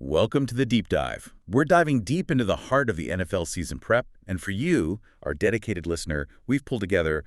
Welcome to the Deep Dive. We're diving deep into the heart of the NFL season prep, and for you, our dedicated listener, we've pulled together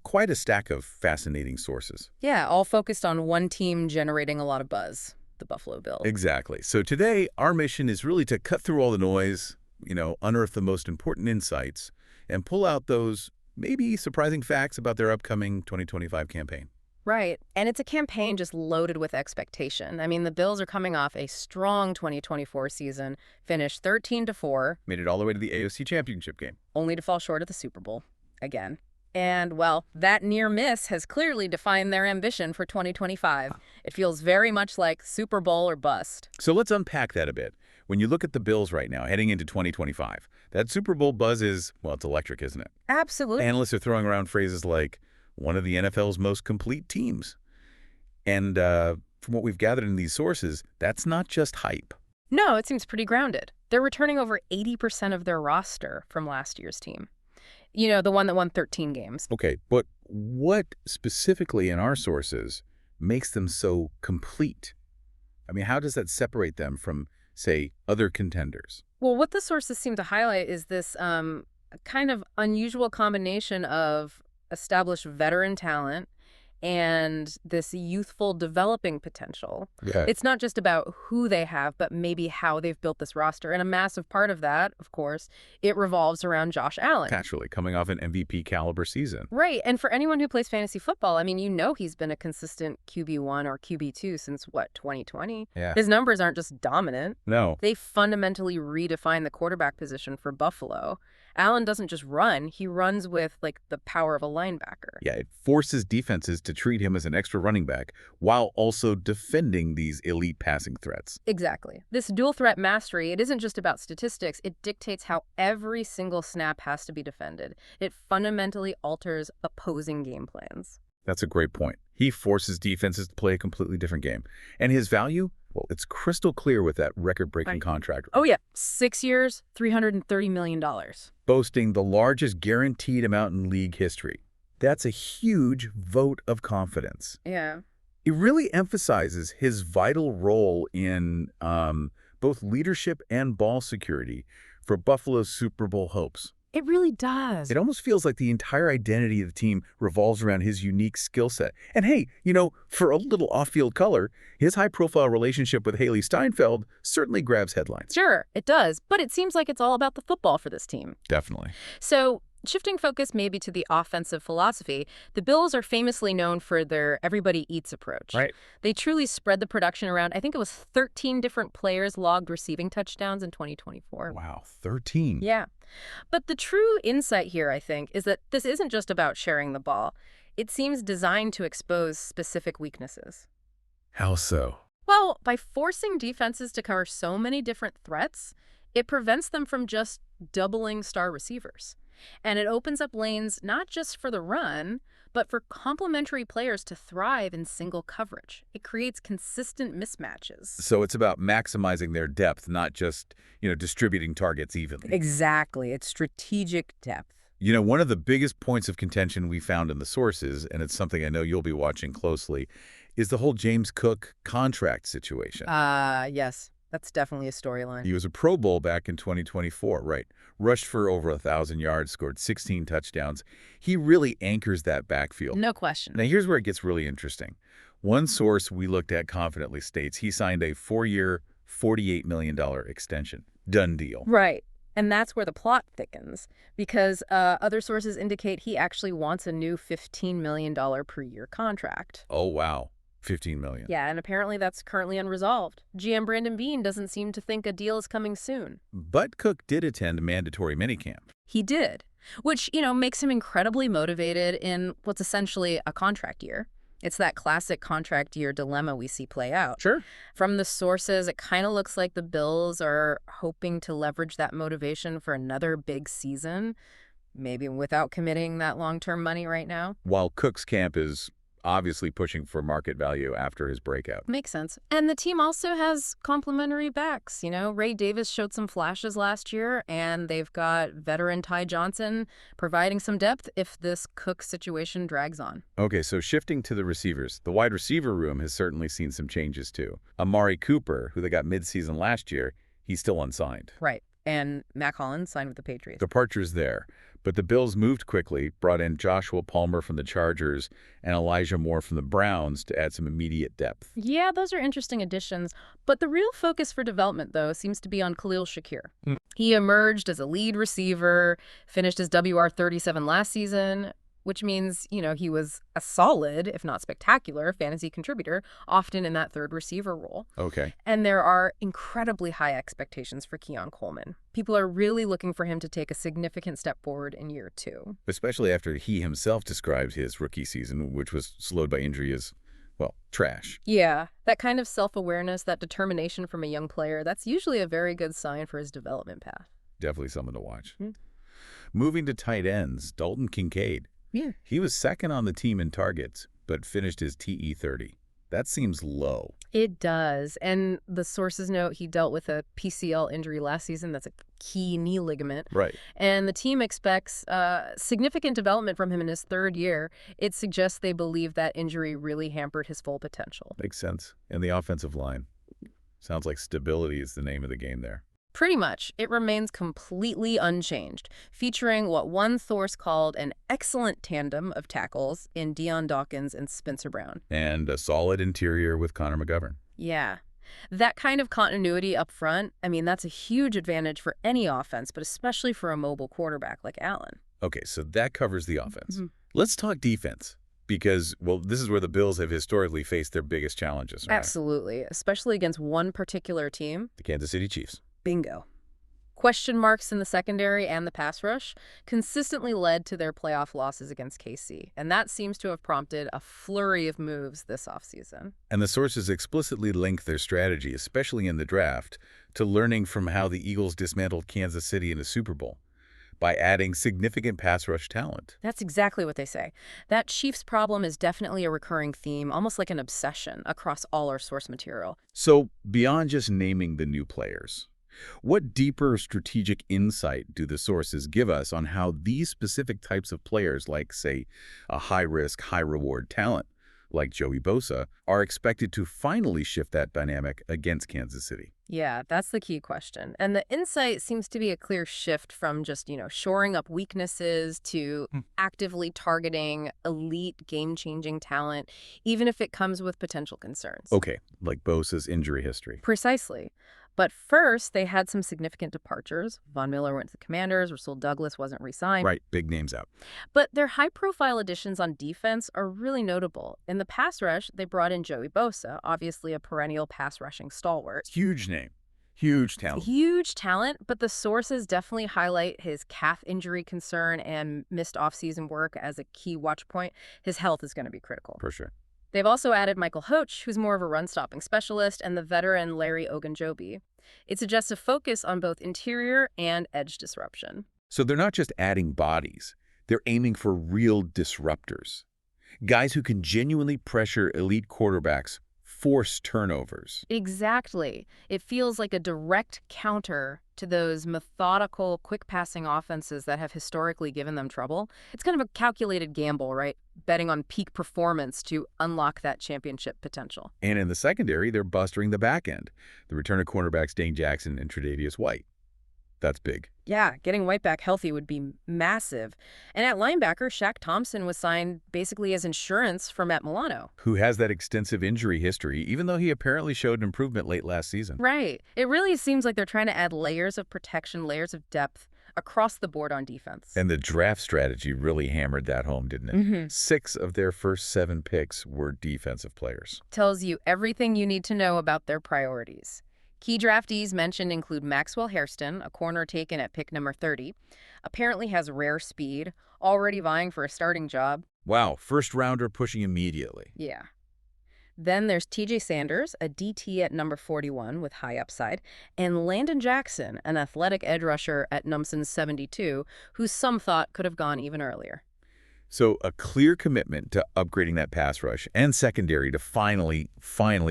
quite a stack of fascinating sources. Yeah, all focused on one team generating a lot of buzz, the Buffalo Bills. Exactly. So today, our mission is really to cut through all the noise, unearth the most important insights, and pull out those maybe surprising facts about their upcoming 2025 campaign. Right. And it's a campaign just loaded with expectation. I mean, the Bills are coming off a strong 2024 season, finished 13-4, Made it all the way to the AFC Championship game. only to fall short of the Super Bowl again. And, well, that near miss has clearly defined their ambition for 2025. It feels very much like Super Bowl or bust. So let's unpack that a bit. When you look at the Bills right now, heading into 2025, that Super Bowl buzz is, well, it's electric, isn't it? Absolutely. Analysts are throwing around phrases like one of the NFL's most complete teams. And from what we've gathered in these sources, that's not just hype. No, it seems pretty grounded. They're returning over 80% of their roster from last year's team. You know, the one that won 13 games. Okay, but what specifically in our sources makes them so complete? I mean, how does that separate them from, say, other contenders? Well, what the sources seem to highlight is this kind of unusual combination of established veteran talent and this youthful developing potential. Yeah. It's not just about who they have, but maybe how they've built this roster. And a massive part of that, of course, it revolves around Josh Allen. Naturally, coming off an MVP caliber season. Right. And for anyone who plays fantasy football, I mean, you know he's been a consistent QB1 or QB2 since, what, 2020? Yeah. His numbers aren't just dominant. No. They fundamentally redefine the quarterback position for Buffalo. Allen doesn't just run, he runs with, like, the power of a linebacker. Yeah, it forces defenses to treat him as an extra running back while also defending these elite passing threats. Exactly. This dual threat mastery, it isn't just about statistics, it dictates how every single snap has to be defended. It fundamentally alters opposing game plans. That's a great point. He forces defenses to play a completely different game. And his value? Well, it's crystal clear with that record-breaking Right. contract. Oh, yeah. 6 years, $330 million. Boasting the largest guaranteed amount in league history. That's a huge vote of confidence. Yeah. It really emphasizes his vital role in both leadership and ball security for Buffalo's Super Bowl hopes. It really does. It almost feels like the entire identity of the team revolves around his unique skill set. And hey, for a little off-field color, his high-profile relationship with Haley Steinfeld certainly grabs headlines. Sure, it does. But it seems like it's all about the football for this team. Definitely. So, shifting focus maybe to the offensive philosophy, the Bills are famously known for their everybody eats approach. Right. They truly spread the production around. I think it was 13 different players logged receiving touchdowns in 2024. Wow, 13. Yeah. But the true insight here, I think, is that this isn't just about sharing the ball. It seems designed to expose specific weaknesses. How so? Well, by forcing defenses to cover so many different threats, it prevents them from just doubling star receivers. And it opens up lanes not just for the run, but for complementary players to thrive in single coverage. It creates consistent mismatches. So it's about maximizing their depth, not just, distributing targets evenly. Exactly. It's strategic depth. One of the biggest points of contention we found in the sources, and it's something I know you'll be watching closely, is the whole James Cook contract situation. Yes. That's definitely a storyline. He was a Pro Bowl back in 2024, right? Rushed for over 1,000 yards, scored 16 touchdowns. He really anchors that backfield. No question. Now, here's where it gets really interesting. One source we looked at confidently states he signed a 4-year, $48 million extension. Done deal. Right. And that's where the plot thickens, because other sources indicate he actually wants a new $15 million per year contract. Oh, wow. $15 million. Yeah, and apparently that's currently unresolved. GM Brandon Beane doesn't seem to think a deal is coming soon. But Cook did attend mandatory minicamp. He did, which, makes him incredibly motivated in what's essentially a contract year. It's that classic contract year dilemma we see play out. Sure. From the sources, it kind of looks like the Bills are hoping to leverage that motivation for another big season, maybe without committing that long-term money right now. While Cook's camp is obviously pushing for market value after his breakout. Makes sense. And the team also has complementary backs. You know, Ray Davis showed some flashes last year, and they've got veteran Ty Johnson providing some depth if this Cook situation drags on. Okay, so shifting to the receivers, the wide receiver room has certainly seen some changes too. Amari Cooper, who they got midseason last year, he's still unsigned. Right. And Mac Hollins signed with the Patriots. Departures there. But the Bills moved quickly, brought in Joshua Palmer from the Chargers and Elijah Moore from the Browns to add some immediate depth. Yeah, those are interesting additions. But the real focus for development, though, seems to be on Khalil Shakir. He emerged as a lead receiver, finished his WR37 last season, which means, you know, he was a solid, if not spectacular, fantasy contributor, often in that third receiver role. Okay. And there are incredibly high expectations for Keon Coleman. People are really looking for him to take a significant step forward in year 2. Especially after he himself described his rookie season, which was slowed by injury, as, well, trash. Yeah, that kind of self-awareness, that determination from a young player, that's usually a very good sign for his development path. Definitely something to watch. Moving to tight ends, Dalton Kincaid. Yeah. He was second on the team in targets, but finished his TE 30. That seems low. It does. And the sources note he dealt with a PCL injury last season. That's a key knee ligament. Right. And the team expects significant development from him in his third year. It suggests they believe that injury really hampered his full potential. Makes sense. And the offensive line. Sounds like stability is the name of the game there. Pretty much, it remains completely unchanged, featuring what one source called an excellent tandem of tackles in Deion Dawkins and Spencer Brown. And a solid interior with Connor McGovern. Yeah. That kind of continuity up front, I mean, that's a huge advantage for any offense, but especially for a mobile quarterback like Allen. Okay, so that covers the offense. Let's talk defense. Because, well, this is where the Bills have historically faced their biggest challenges. Right? Absolutely, especially against one particular team. The Kansas City Chiefs. Bingo. Question marks in the secondary and the pass rush consistently led to their playoff losses against KC, and that seems to have prompted a flurry of moves this offseason. And the sources explicitly link their strategy, especially in the draft, to learning from how the Eagles dismantled Kansas City in a Super Bowl by adding significant pass rush talent. That's exactly what they say. That Chiefs problem is definitely a recurring theme, almost like an obsession across all our source material. So, beyond just naming the new players, what deeper strategic insight do the sources give us on how these specific types of players, like, say, a high-risk, high-reward talent, like Joey Bosa, are expected to finally shift that dynamic against Kansas City? Yeah, that's the key question. And the insight seems to be a clear shift from just, shoring up weaknesses to actively targeting elite game-changing talent, even if it comes with potential concerns. Okay, like Bosa's injury history. Precisely. But first, they had some significant departures. Von Miller went to the Commanders. Rasul Douglas wasn't re-signed. Right, big names out. But their high-profile additions on defense are really notable. In the pass rush, they brought in Joey Bosa, obviously a perennial pass-rushing stalwart. Huge name. Huge talent. Huge talent, but the sources definitely highlight his calf injury concern and missed off-season work as a key watch point. His health is going to be critical. For sure. They've also added Michael Hoach, who's more of a run-stopping specialist, and the veteran Larry Ogunjobi. It suggests a focus on both interior and edge disruption. So they're not just adding bodies. They're aiming for real disruptors. Guys who can genuinely pressure elite quarterbacks, force turnovers. Exactly. It feels like a direct counter to those methodical, quick-passing offenses that have historically given them trouble. It's kind of a calculated gamble, right? Betting on peak performance to unlock that championship potential. And in the secondary, they're bustering the back end. The return of cornerbacks Dane Jackson and Tre'Davious White. That's big. Yeah, getting White back healthy would be massive. And at linebacker, Shaq Thompson was signed basically as insurance for Matt Milano. Who has that extensive injury history, even though he apparently showed improvement late last season. Right. It really seems like they're trying to add layers of protection, layers of depth across the board on defense. And the draft strategy really hammered that home, didn't it? 6 of their first 7 picks were defensive players. Tells you everything you need to know about their priorities. Key draftees mentioned include Maxwell Hairston, a corner taken at pick number 30. Apparently has rare speed, already vying for a starting job. Wow, first rounder pushing immediately. Yeah. Then there's TJ Sanders, a DT at number 41 with high upside, and Landon Jackson, an athletic edge rusher at number 72, who some thought could have gone even earlier. So a clear commitment to upgrading that pass rush and secondary to finally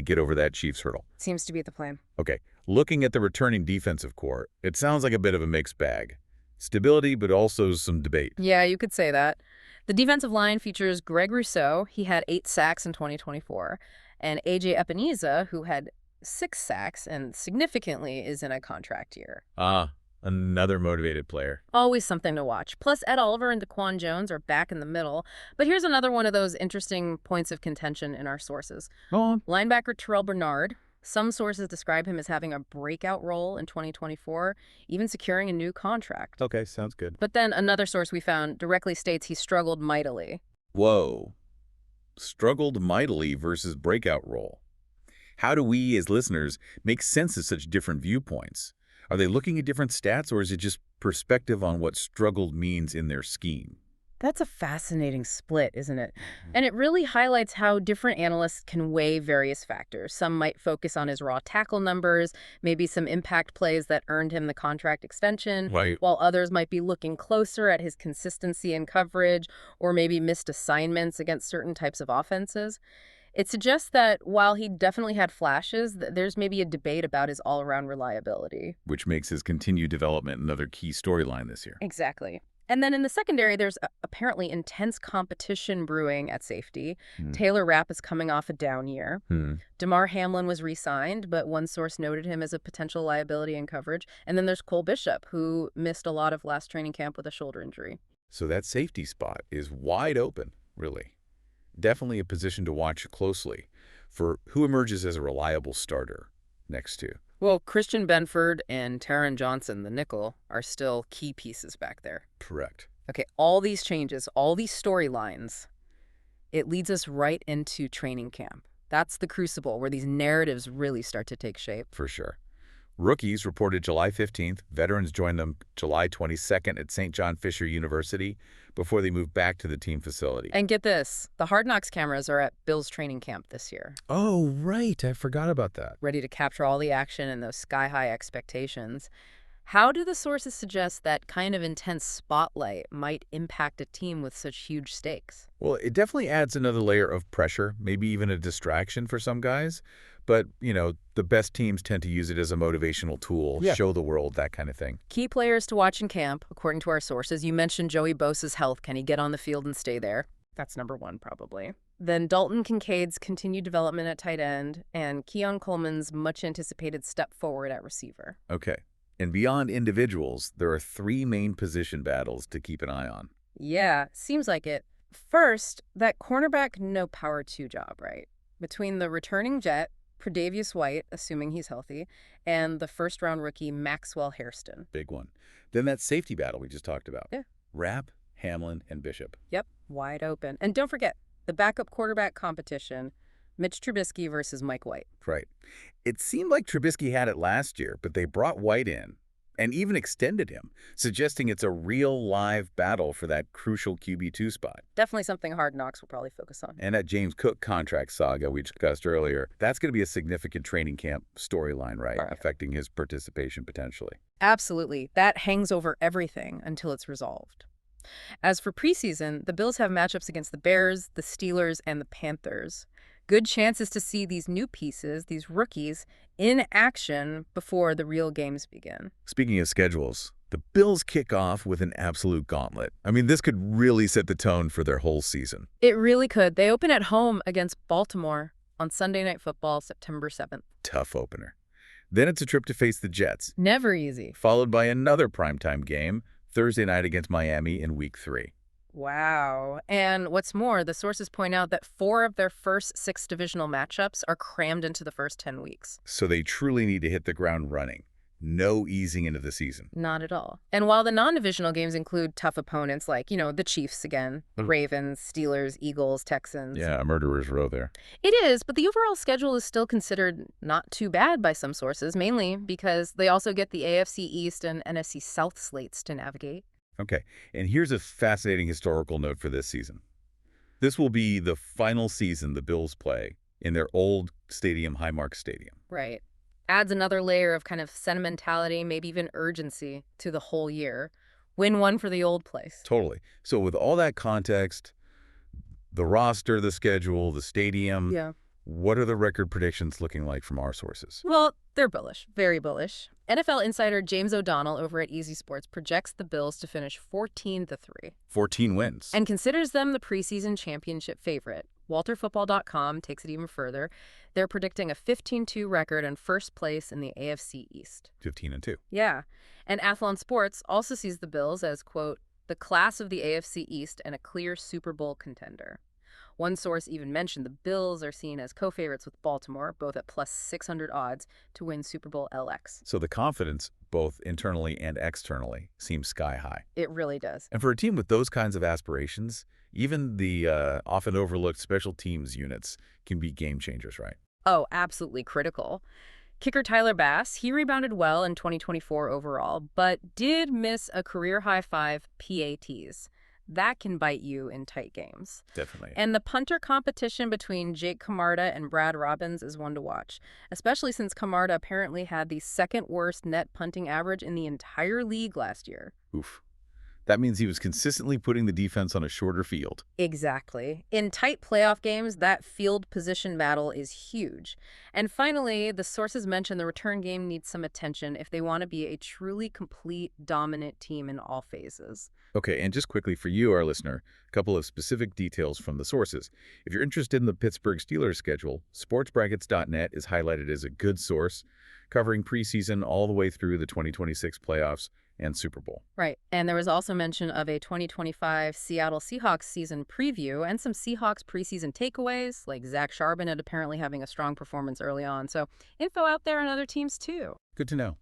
get over that Chiefs hurdle. Seems to be the plan. Okay, looking at the returning defensive core, it sounds like a bit of a mixed bag. Stability, but also some debate. Yeah, you could say that. The defensive line features Greg Rousseau. He had 8 sacks in 2024. And A.J. Epineza, who had 6 sacks and significantly is in a contract year. Another motivated player. Always something to watch. Plus, Ed Oliver and Daquan Jones are back in the middle. But here's another one of those interesting points of contention in our sources. Go on. Linebacker Terrell Bernard. Some sources describe him as having a breakout role in 2024, even securing a new contract. Okay, sounds good. But then another source we found directly states he struggled mightily. Whoa. Struggled mightily versus breakout role. How do we, as listeners, make sense of such different viewpoints? Are they looking at different stats, or is it just perspective on what struggled means in their scheme? That's a fascinating split, isn't it? And it really highlights how different analysts can weigh various factors. Some might focus on his raw tackle numbers, maybe some impact plays that earned him the contract extension, Right. while others might be looking closer at his consistency in coverage or maybe missed assignments against certain types of offenses. It suggests that while he definitely had flashes, there's maybe a debate about his all-around reliability. Which makes his continued development another key storyline this year. Exactly. And then in the secondary, there's apparently intense competition brewing at safety. Taylor Rapp is coming off a down year. Damar Hamlin was re-signed, but one source noted him as a potential liability in coverage. And then there's Cole Bishop, who missed a lot of last training camp with a shoulder injury. So that safety spot is wide open, really. Definitely a position to watch closely for who emerges as a reliable starter next to. Well, Christian Benford and Taron Johnson, the nickel, are still key pieces back there. Correct. Okay, all these changes, all these storylines, it leads us right into training camp. That's the crucible where these narratives really start to take shape. For sure. Rookies reported July 15th. Veterans joined them July 22nd at St. John Fisher University before they moved back to the team facility. And get this, the Hard Knocks cameras are at Bill's training camp this year, Oh, right. I forgot about that. ready to capture all the action and those sky-high expectations. How do the sources suggest that kind of intense spotlight might impact a team with such huge stakes? Well, it definitely adds another layer of pressure, maybe even a distraction for some guys. But, the best teams tend to use it as a motivational tool, show the world, that kind of thing. Key players to watch in camp, according to our sources. You mentioned Joey Bosa's health. Can he get on the field and stay there? That's number one, probably. Then Dalton Kincaid's continued development at tight end, and Keon Coleman's much-anticipated step forward at receiver. Okay. And beyond individuals, there are 3 main position battles to keep an eye on. Yeah, seems like it. First, that cornerback no power 2 job, right? Between the returning Jet, Tre'Davious White, assuming he's healthy, and the first-round rookie Maxwell Hairston. Big one. Then that safety battle we just talked about. Yeah. Rapp, Hamlin, and Bishop. Yep, wide open. And don't forget, the backup quarterback competition, Mitch Trubisky versus Mike White. Right. It seemed like Trubisky had it last year, but they brought White in and even extended him, suggesting it's a real live battle for that crucial QB2 spot. Definitely something Hard Knocks will probably focus on. And that James Cook contract saga we discussed earlier, that's going to be a significant training camp storyline, right? Affecting his participation potentially. Absolutely. That hangs over everything until it's resolved. As for preseason, the Bills have matchups against the Bears, the Steelers, and the Panthers. Good chances to see these new pieces, these rookies, in action before the real games begin. Speaking of schedules, the Bills kick off with an absolute gauntlet. I mean, this could really set the tone for their whole season. It really could. They open at home against Baltimore on Sunday Night Football, September 7th. Tough opener. Then it's a trip to face the Jets, Never easy. followed by another primetime game Thursday night against Miami in Week 3. Wow. And what's more, the sources point out that 4 of their first 6 divisional matchups are crammed into the first 10 weeks. So they truly need to hit the ground running. No easing into the season. Not at all. And while the non-divisional games include tough opponents like, the Chiefs again, Ravens, Steelers, Eagles, Texans. Yeah, a murderer's row there. It is, but the overall schedule is still considered not too bad by some sources, mainly because they also get the AFC East and NFC South slates to navigate. Okay, and here's a fascinating historical note for this season. This will be the final season the Bills play in their old stadium, Highmark Stadium. Right. Adds another layer of kind of sentimentality, maybe even urgency to the whole year. Win one for the old place. Totally. So with all that context, the roster, the schedule, the stadium, Yeah. what are the record predictions looking like from our sources? Well, they're bullish, very bullish. NFL insider James O'Donnell over at Easy Sports projects the Bills to finish 14-3 14 wins. and considers them the preseason championship favorite. WalterFootball.com takes it even further. They're predicting a 15-2 record and first place in the AFC East. 15-2. Yeah. And Athlon Sports also sees the Bills as, quote, the class of the AFC East and a clear Super Bowl contender. One source even mentioned the Bills are seen as co-favorites with Baltimore, both at plus 600 odds to win Super Bowl LX. So the confidence, both internally and externally, seems sky high. It really does. And for a team with those kinds of aspirations, even the often overlooked special teams units can be game changers, right? Oh, absolutely critical. Kicker Tyler Bass, he rebounded well in 2024 overall, but did miss a career-high 5 PATs. That can bite you in tight games. Definitely. And the punter competition between Jake Camarda and Brad Robbins is one to watch, especially since Camarda apparently had the second worst net punting average in the entire league last year. Oof. That means he was consistently putting the defense on a shorter field. Exactly. In tight playoff games, that field position battle is huge. And finally, the sources mention the return game needs some attention if they want to be a truly complete, dominant team in all phases. Okay, and just quickly for you, our listener, a couple of specific details from the sources. If you're interested in the Pittsburgh Steelers schedule, sportsbrackets.net is highlighted as a good source, covering preseason all the way through the 2026 playoffs and Super Bowl. Right. And there was also mention of a 2025 Seattle Seahawks season preview and some Seahawks preseason takeaways, like Zach Charbonnet apparently having a strong performance early on. So info out there on other teams too. Good to know.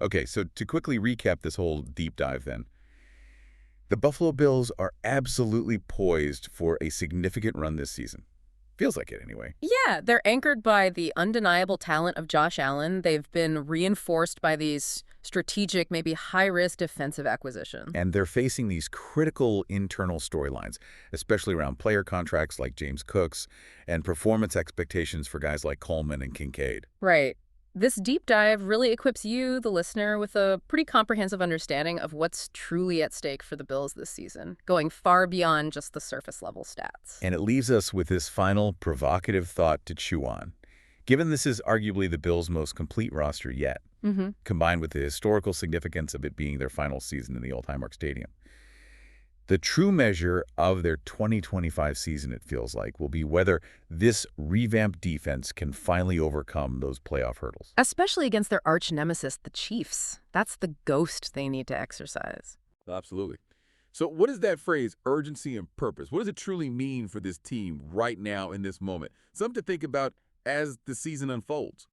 Okay, so to quickly recap this whole deep dive then, the Buffalo Bills are absolutely poised for a significant run this season. Feels like it anyway. Yeah, they're anchored by the undeniable talent of Josh Allen. They've been reinforced by these strategic, maybe high-risk defensive acquisitions. And they're facing these critical internal storylines, especially around player contracts like James Cook's and performance expectations for guys like Coleman and Kincaid. Right. This deep dive really equips you, the listener, with a pretty comprehensive understanding of what's truly at stake for the Bills this season, going far beyond just the surface-level stats. And it leaves us with this final provocative thought to chew on. Given this is arguably the Bills' most complete roster yet, combined with the historical significance of it being their final season in the old Highmark Stadium, the true measure of their 2025 season, it feels like, will be whether this revamped defense can finally overcome those playoff hurdles. Especially against their arch nemesis, the Chiefs. That's the ghost they need to exercise. Absolutely. So what is that phrase, urgency and purpose? What does it truly mean for this team right now in this moment? Something to think about as the season unfolds.